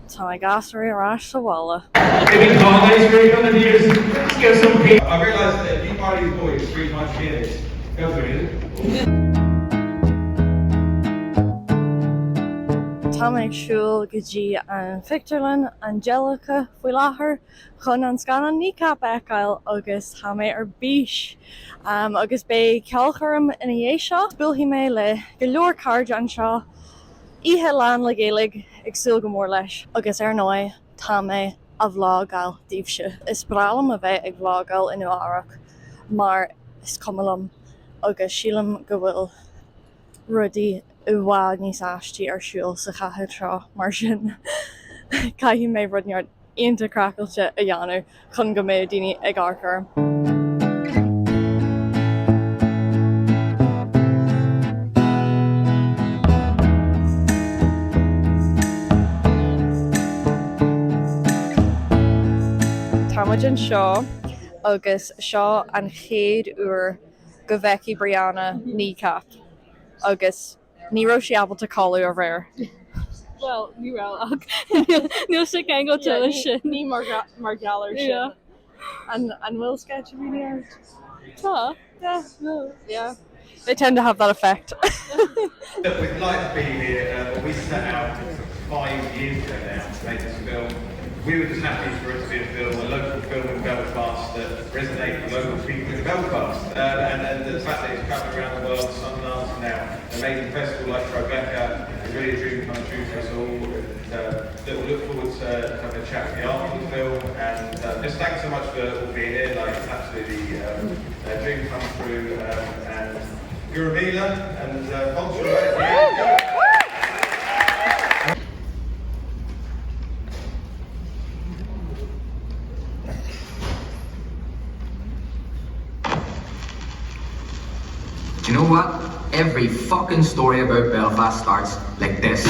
Tá gasar arás sa Bualadh. Giving holidays for each other years. Let's get some people. I realised that if you buy these boys 3 times Guinness, go for it. Tá méid siúl go dtí an phictiúrlann an Gaeilge faoi láthair chun an scannán KNEECAP Gaeilge agus tá méid ar bís agus bé Ceolchoirm ina dhé seo. Bualadh mé le go leor caird an seo ihe lean le Gaeilge ag súil go mór leis agus ar nói tá méid a bhlágáil díobse. Is bralam a bheith ag bhlágáil in áireach mar is cumlam agus sílam go bhfuil rudaí bhád níos áistí ar siúil sa chathaid seo mar sin. Caithfidh mé rudneart aonta cracailte a dheanú chun go mbeidh daoine ag Ceolchoirm. Táid an seo agus seo an chéad uair go bheici Brianna KNEECAP agus ní raibh sí abalta cáú a bhréir. Well, ní raibh ach níl sé ceann go tuile sin ní mar galar sin. An bhfuil sketch of you Tá? Yeah. They tend to have that effect. Look, we'd like to be here, but we set out 5 years ago now to make this film. We were just happy for it to be a film, a local film in Belfast that resonates with local people in Belfast. And the fact that it's travelling around the world, Sundance and now an amazing festival like Tribeca is really a dream come true for us all. And we'll look forward to having a chat with the art of the film. And just thanks so much for all being here. Like, it's absolutely a dream come true. And Gaeilge and Bonjour. Do you know what? Every fucking story about Belfast starts like this.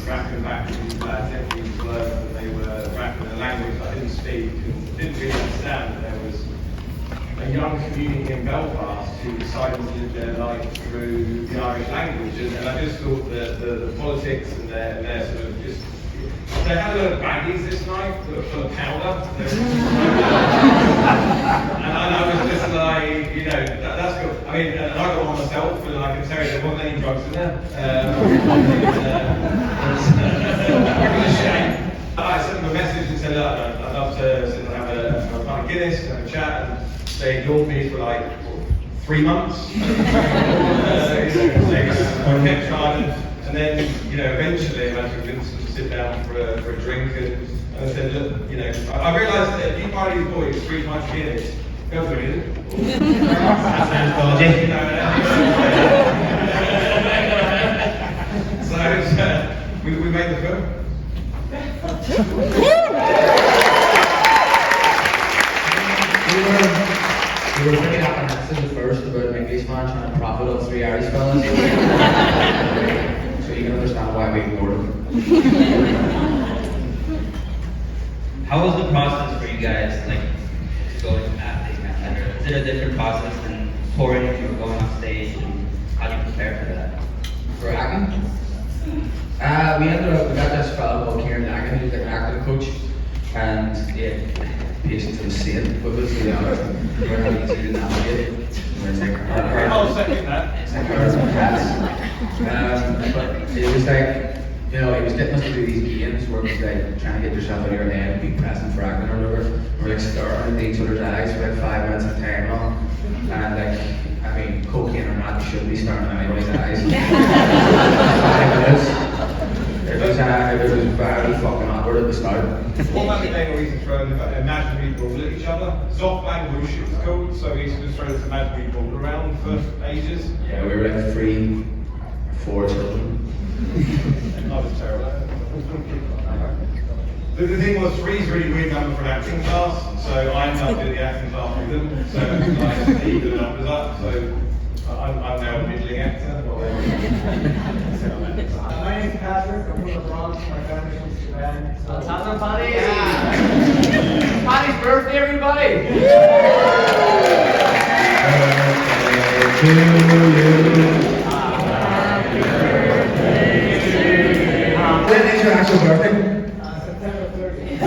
Rapping back to these lads every word that they were rapping in a language I didn't speak and didn't really understand. There was a young community in Belfast who decided to live their life through the Irish language, and I just thought that the politics and their sort of just, they had a load of baggies this night that were full of powder. And I was just like, you know, that's good. I mean, and I got one myself, and I can tell you there wasn't any drugs in there. It was a shame. I sent them a message and said, look, I'd love to sit and have a pint of Guinness and have a chat, and they ignored me for like 3 months. I kept trying, and then, you know, eventually I managed to convince them to sit down for a drink, and I said, look, you know, I realised that if you buy these boys 3 times Guinness, go for it. That sounds dodgy. So we made the film. We were pretty apprehensive at first about an Englishman trying to profit off 3 Irish fellas. So you can understand why we ignored him. How was the process for you guys, like, to go into acting? Is it a different process than touring if you were going on stage, and how do you prepare for that? For acting? We got this fellow called KNEECAP, who's like an acting coach, and yeah, patience was insane with us, to be honest. We were having to navigate it. I'll second that. It's like birds and cats. But it was like, you know, it was getting us to do these games where it was like trying to get yourself out of your head and be present for acting or whatever. We're like staring at each other's eyes for like 5 minutes at a time long. And like, I mean, cocaine or not, you shouldn't be staring at anybody's eyes. 5 minutes. It was very fucking awkward. word at the start. Formatting thing we used to throw an imaginary ball at each other. Zoffman whoosh it was called, so we used to just throw this imaginary ball around for ages. Yeah, we were like 3, 4 children. I was terrible. The thing was, 3 is a really weird number for an acting class, so I ended up doing the acting class with them. So I just eat the numbers up. So I'm now a middling actor. My name's Patrick. I'm from the Bronx. My family's from Japan. What's happening, Paddy? Yeah. Paddy's birthday, everybody! When is your actual birthday? September 30th.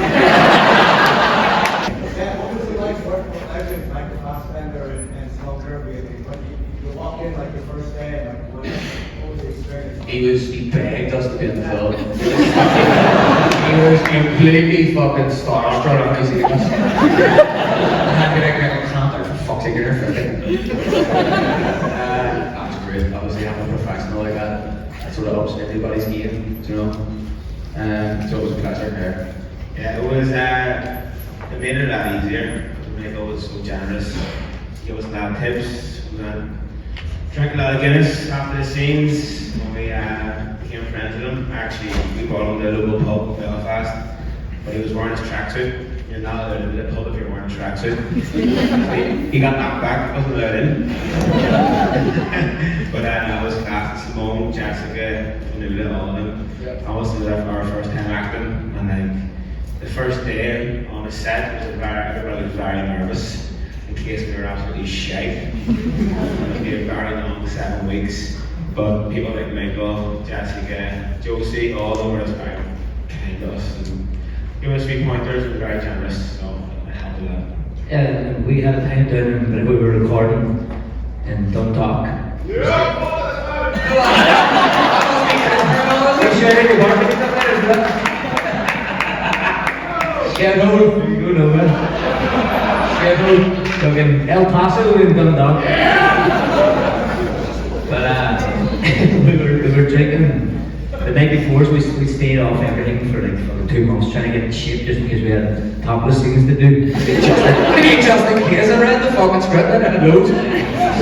What was it like working with legends like the Fassbender and Smoker? You walk in like your first day and like what was the experience? He begged us to be in the film. He was completely fucking starstruck when he seen us. And I can't, for fuck's sake, you're freaking. That was great. Obviously, having a professional like that sort of ups everybody's game, you know. So it was a pleasure here. Yeah, it made it a lot easier. Michael was so generous. He gave us a lot of tips. We drank a lot of Guinness after the scenes. When we became friends with him, actually, we brought him to a local pub in Belfast, but he was wearing his tracksuit. You're not allowed into the pub if you're wearing a tracksuit. He got knocked back, wasn't allowed in. But I was class. Simone, Jessica, Vanilla, all of them. I was there for our first time acting, and like the first day on the set, everybody was very nervous in case we were absolutely shite. It would be a very long 7 weeks, but people like Michael, Jessica, Josie, all of them were just very kind to us and gave us 3 pointers and were very generous, so I helped with that. Yeah, we had a time down when we were recording in Dundalk. In El Paso in Dundalk. But we were drinking the night before, so we stayed off everything for like fucking 2 months trying to get in shape just because we had topless things to do. Just in case I read the fucking script and I loads.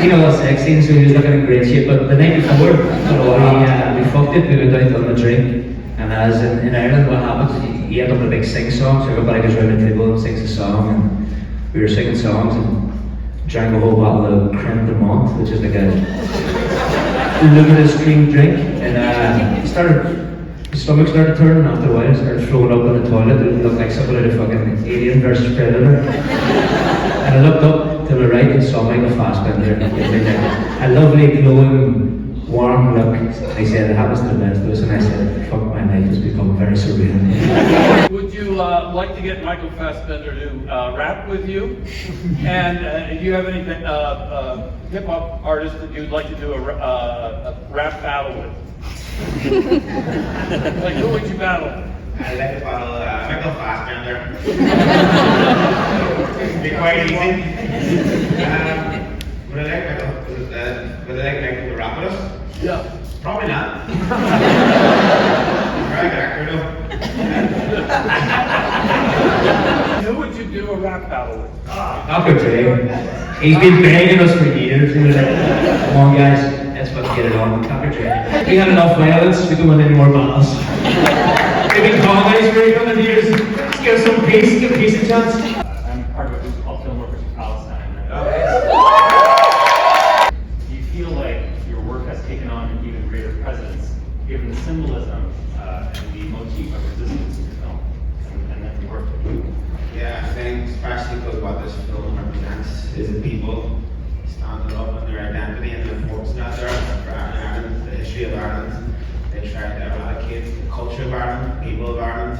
You know, the sex scene, so he was looking in great shape. But the night before, we fucked it. We went out on the drink, and as in Ireland, what happens? You end up with a big sing song. So everybody goes around the table and sings a song, and we were singing songs and drank a whole bottle of creme de menthe, which is like a luminous green drink, and the stomach started turning after a while. I started throwing up in the toilet. It looked like something out of fucking Alien versus Predator. And I looked up to the right and saw Michael Fassbender with a lovely, glowing, warm look. I said, it happens to the best of us, and I said, fuck, my life has become very surreal. Would you like to get Michael Fassbender to rap with you? And do you have any hip-hop artists that you'd like to do a rap battle with? Like, who would you battle? I'd like to battle Michael Fassbender. It'd be quite easy. Would I like Michael to rap with us? Yeah. Probably not. Very good actor though. Who would you do a rap battle with? Dr. Dre. He's been begging us for years. He was like, come on guys, let's fucking get it on. Dr. Dre. We had enough violence, we don't want any more battles. Maybe comedies where he coming here, just give us some peace, give peace a chance. I'm part of a group called Filmworkers for Palestine. Do you feel like your work has taken on an even greater presence, given the symbolism and the motif of resistance in your film, and then the work that you do? Yeah, I think especially because what this film represents is the people standing up in their identity and the importance that there for Ireland, the history of Ireland. They try to eradicate the culture of Ireland, people of Ireland,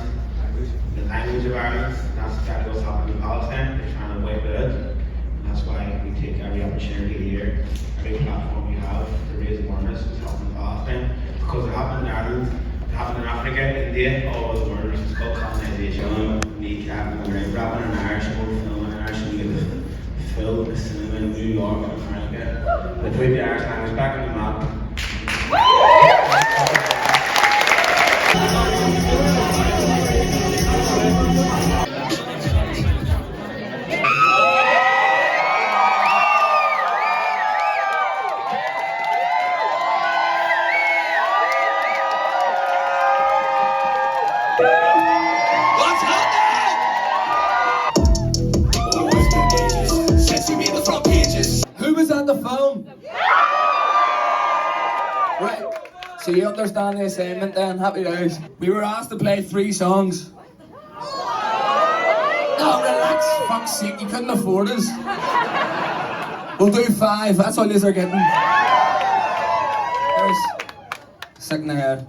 the language of Ireland. That's exactly what's happening in Palestine. They're trying to wipe it out. And that's why we take every opportunity here, every platform we have to raise awareness of what's happening in Palestine. Because it happened in Ireland, it happened in Africa, India, all those awareness. It's called colonization. KNEECAP, and we're grabbing an Irish film, an Irish music, film, the cinema in New York and America. They put the Irish language back on the map. understand the film? Right. So you understand the assignment then? Happy days. We were asked to play 3 songs. No, relax. Fuck's sake, you couldn't afford us. We'll do 5. That's all you are getting. There's sick in the head.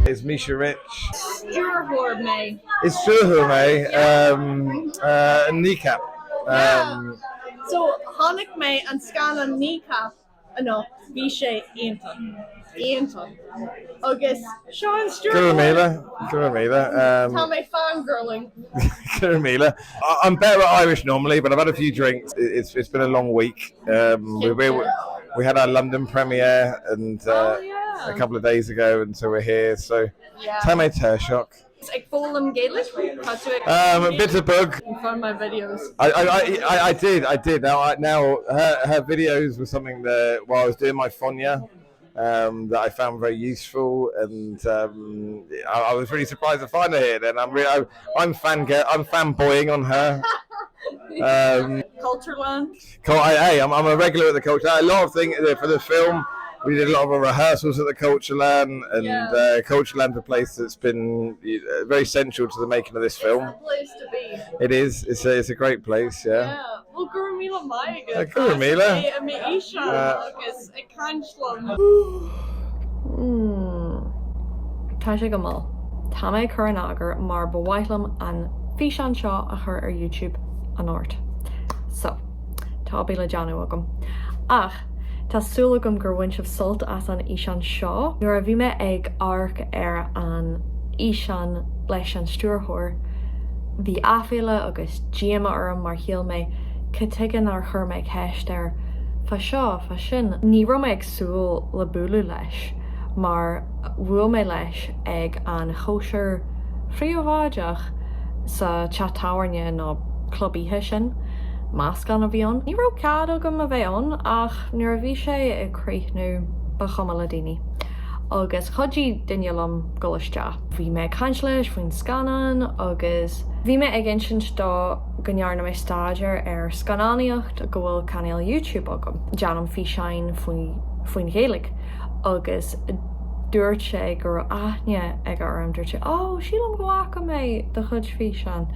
It's Misha Rich. Stiúrthóir me. It's stiúrthóir me. KNEECAP. So Hannick me and scannán KNEECAP no, bhí sé aonta. Agus Sean Stiúrthóir. Guramila. Tá mé fangirling. Guramila. I'm better at Irish normally, but I've had a few drinks. It's been a long week. We had our London premiere and a couple of days ago, and so we're here. So, Tá mé Turshock. Ag fólam Gaeilge. A bit of bug. You found my videos. I did. Now her videos were something that while I was doing my Fonya, that I found very useful, and I was really surprised to find her here. Then I'm fanboying on her. Cultureland. I'm a regular at the Culture. A lot of things for the film. We did a lot of rehearsals at the Ceolchoirm, and Ceolchoirm's a place that's been very central to the making of this film. It's a place to be. It is. It's a great place. Yeah. Well, Guramila Maiga. Guramila. Agus ag caint Tá sé go mall. Tá mé chur an agar mar bhhaithlam an bhí an seo a chur ar YouTube an ort. So, tá bíle Janu agam. Ach, Tásúla gom gur bhain sibh sult as an ísean seo, nuair a bhí me ag arc ar an ísean leis an stiúrthóir, bhí áféile agus díama orm mar shiel me citigan ar chur me ceist ar fa seo, fa sin. Ní raibh me ag siúl le bualadh leis, mar bhuail me leis ag an chóisiir phríomháideach sa chattáhairne nó clubíthe sin. Máscan a bhíon. Ní raibh cad agam a bheith an ach nuair a bhí sé ag críochnú ba chuma daoine. Agus chodí duine lom goiste. Bhí me caint leis faoin scannán agus bhí me ag insin dó gonnearna mé staidir ar scannáíocht go bhfuil canal YouTube agam. Deanam fí sein faoin Gaeilge agus dúirt sé gur aithne ag orm dúirt sé, sílam go acha mé de chud fí sein.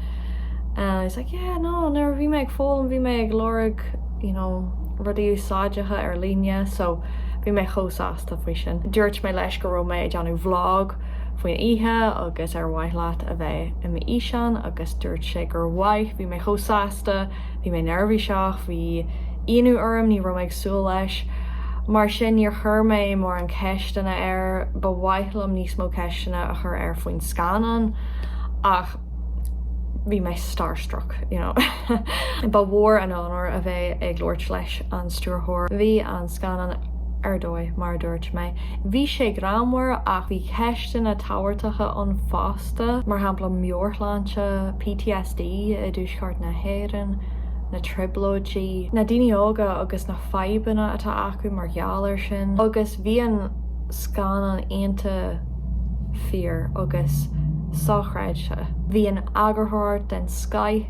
And he's like, yeah, no, never bhí me ag fólam, bhí me ag glórig, rudí úsáideacha ar líne, so bhí me chósáasta faoi sin. Dúirt mé leis go raibh me ag anú vlog faoin ihe agus ar waithleat a bheith i mi ísean agus dúirt sé gur waith, bhí me chósáasta, bhí me nervhí seach, bhí inú orm ní raibh me ag súil leis. Mar sin níor chur mé mór an ceisteanna ar ba waithlam níos mó ceisteanna a chur ar faoin scannán ach bhí me starstruck, Ba mhór an honor a bheith ag glóirt leis an stiúrthóir. Bhí an scannán ar dóigh mar dúirt mé. Bhí sé gramhar ach bhí ceisteanna táhairteacha an fásta, mar hampla Mheorchlanse, PTSD a dúsceart na héireann, na triblóidí, na daoine óga agus na feibanna atá acu mar gheallar sin. Agus bhí an scannán aonta fear agus sáchraidse. Bhí an agarthart den Sky,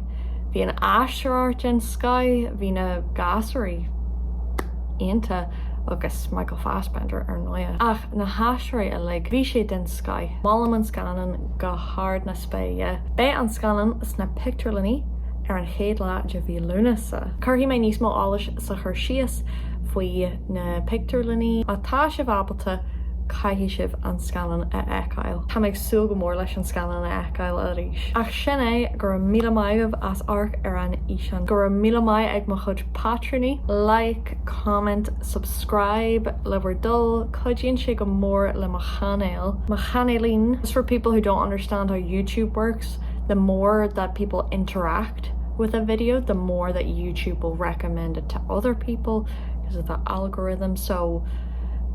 bhí an asteart den Sky, bhí na gasarí aonta agus Michael Fassbender ar nua. Ach na haisraí a le bhí sé den Sky. Málam an scannán go hard na spéie. Bé an scannán is na phictiúrlann ar an chéad lá de bhí lúnasa. Curthaí mé níos mó álas sa chur síos faoi na phictiúrlann atá sibh ábalta caithí sibh an scannán a eicáil. Tá ag súil go mór leis an scannán a eicáil a rís. Ach sin é gur míle maigh as arc ar an ísean. Gur míle maigh ag mo chud patroní, like, comment, subscribe, lever dul, codíonn sé go mór le mo channel. Mo channelín, just for people who don't understand how YouTube works, the more that people interact with a video, the more that YouTube will recommend it to other people because of the algorithm. So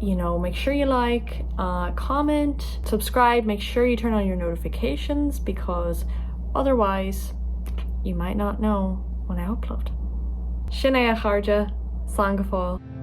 make sure you like, comment, subscribe, make sure you turn on your notifications because otherwise you might not know when I upload. Sin é a chairde, san go fáil.